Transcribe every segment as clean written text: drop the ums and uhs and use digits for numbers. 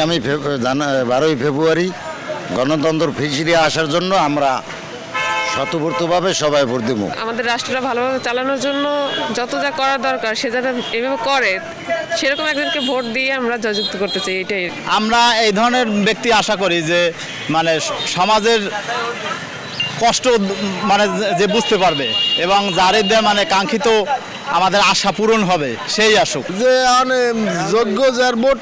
আগামী 12ই ফেব্রুয়ারি গণতন্ত্র ফিরিয়ে আসার জন্য আমরা স্বতঃস্ফূর্তভাবে সবাই ভোট দেব। আমাদের রাষ্ট্রটা ভালোভাবে চালানোর জন্য যত যা করার দরকার সে যাতে এভাবে করে সেরকম একজনকে ভোট দিয়ে আমরা জয়যুক্ত করতে চাই। এটাই আমরা এই ধরনের ব্যক্তি আশা করি যে মানে সমাজের কষ্ট মানে যে বুঝতে পারবে এবং যাদের মানে কাঙ্ক্ষিত আমাদের আশা পূরণ হবে সেই আসুক। যে যোগ্য যার ভোট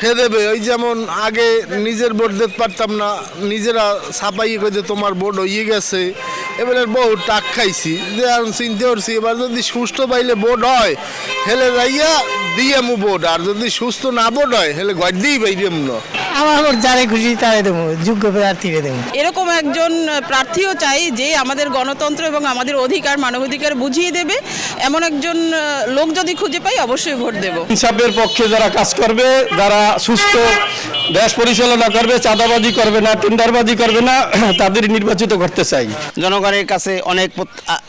হে দেবে। ওই যেমন আগে নিজের ভোট দিতে পারতাম না, নিজেরা ছাপাই করে তোমার ভোট হয়ে গেছে, এবারে বহু টাক খাইছি যে এখন চিনতে পারছি এবার যদি সুস্থ পাইলে ভোট হয় হেলে যাইয়া দিয়ে মু ভোট, আর যদি সুস্থ না ভোট হয় হেলে ঘর দিই বাইরে না। আমার ভোট যারে খুশি তারে দেবো, যোগ্য প্রার্থীকে দেবো। এরকম একজন প্রার্থীও চাই যে আমাদের গণতন্ত্র এবং আমাদের অধিকার মানবাধিকার বুঝিয়ে দেবে, এমন একজন লোক যদি খুঁজে পাই অবশ্যই ভোট দেব। ইনসাফের পক্ষে যারা কাজ করবে, যারা সুস্থ দেশ পরিচালনা করবে, চাঁদাবাজি করবে না, টেন্ডারবাজি করবে না, তাদের নির্বাচিত করতে চাই। জনগণের কাছে অনেক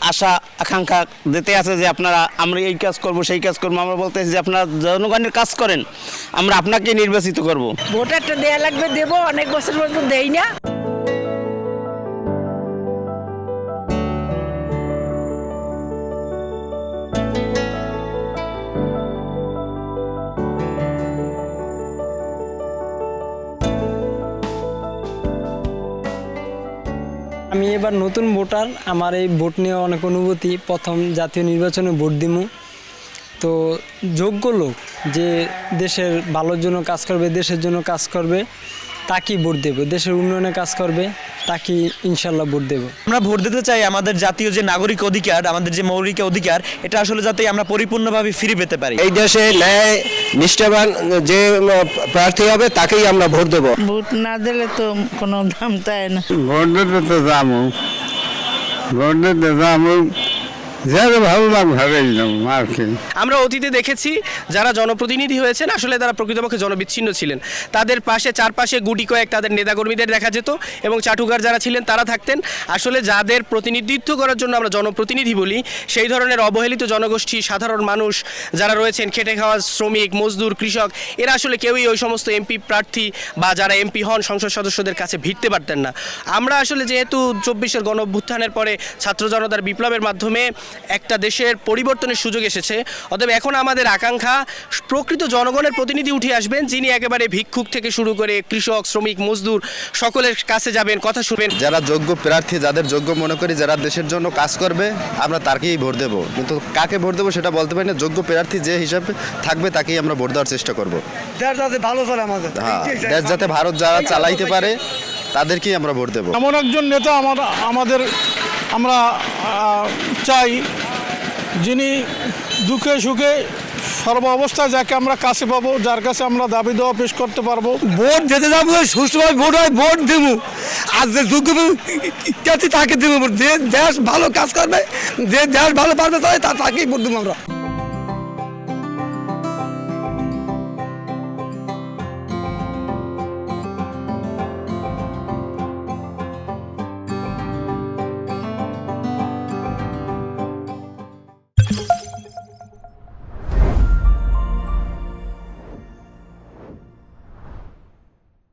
আশা আকাঙ্ক্ষা দিতে আছে যে আপনারা আমরা এই কাজ করব সেই কাজ করবো। আমরা বলতেছি যে আপনারা জনগণের কাজ করেন, আমরা আপনাকে নির্বাচিত করব। ভোট একটা দেয়া লাগবে, দেবো। অনেক বছর পর্যন্ত দেই না। আমি এবার নতুন ভোটার, আমার এই ভোট নিয়ে অনেক অনুভূতি। প্রথম জাতীয় নির্বাচনে ভোট দিব, তো যোগ্য লোক যে দেশের ভালোর জন্য কাজ করবে, দেশের জন্য কাজ করবে তাকেই ভোট দেব। দেশের উন্নয়নে কাজ করবে তাকে ইনশাল্লাহ ভোট দেব। আমরা ভোট দিতে চাই আমাদের জাতীয় যে নাগরিক অধিকার, আমাদের যে মৌলিক অধিকার, এটা আসলে যাতে আমরা পরিপূর্ণভাবে ফিরে পেতে পারি। এই দেশে ন্যায় নিষ্ঠাবান যে প্রার্থী হবে তাকেই আমরা ভোট দেব। ভোট না দিলে তো কোনো দাম তাই না। ভোট দিতে তো যাবো, ভোট দিতে যাবো, যারা ভালো লাগবে ভাবেই যাবো আর কি। আমরা অতীতে দেখেছি যারা জনপ্রতিনিধি হয়েছেন আসলে তারা প্রকৃতপক্ষে জনবিচ্ছিন্ন ছিলেন। তাদের পাশে চারপাশে গুটি কয়েক তাদের নেতাকর্মীদের দেখা যেত এবং চাটুকার যারা ছিলেন তারা থাকতেন। আসলে যাদের প্রতিনিধিত্ব করার জন্য আমরা জনপ্রতিনিধি বলি, সেই ধরনের অবহেলিত জনগোষ্ঠী, সাধারণ মানুষ যারা রয়েছেন, খেটে খাওয়া শ্রমিক, মজদুর, কৃষক, এরা আসলে কেউই ওই সমস্ত এমপি প্রার্থী বা যারা এমপি হন সংসদ সদস্যদের কাছে ভিড়তে পারতেন না। আমরা আসলে যেহেতু 24-এর গণ অভ্যুত্থানের পরে ছাত্র জনতার বিপ্লবের মাধ্যমে একটা দেশের পরিবর্তনের সুযোগ এসেছে, অতএব এখন আমাদের আকাঙ্ক্ষা প্রকৃত জনগণের প্রতিনিধি উঠে আসবেন, যিনি একেবারে ভিক্ষুক থেকে শুরু করে কৃষক, শ্রমিক, মজদুর সকলের কাছে যাবেন, কথা শুনবেন। যারা যোগ্য প্রার্থী, যাদের যোগ্য মনে করি, যারা দেশের জন্য কাজ করবে, আমরা তাকেই ভোট দেবো। কিন্তু কাকে ভোট দেবো সেটা বলতে পারি না। যোগ্য প্রার্থী যে হিসাবে থাকবে তাকেই আমরা ভোট দেওয়ার চেষ্টা করবো। দেশ যাতে ভালো চলে আমাদের, হ্যাঁ, দেশ যাতে ভারত যারা চালাইতে পারে তাদেরকেই আমরা ভোট দেবো। এমন একজন নেতা আমাদের আমরা চাই যিনি দুঃখে সুখে সর্ব অবস্থায় যাকে আমরা কাছে পাবো, যার কাছে আমরা দাবি দেওয়া পেশ করতে পারবো। ভোট যেতে যাবো, সুষ্ঠুভাবে ভোট হয়, ভোট দেবো। আর যে যোগ্য তাকে দেবো। যে দেশ ভালো কাজ করবে, যে দেশ ভালো পারবে তাকেই ভোট দেবো আমরা।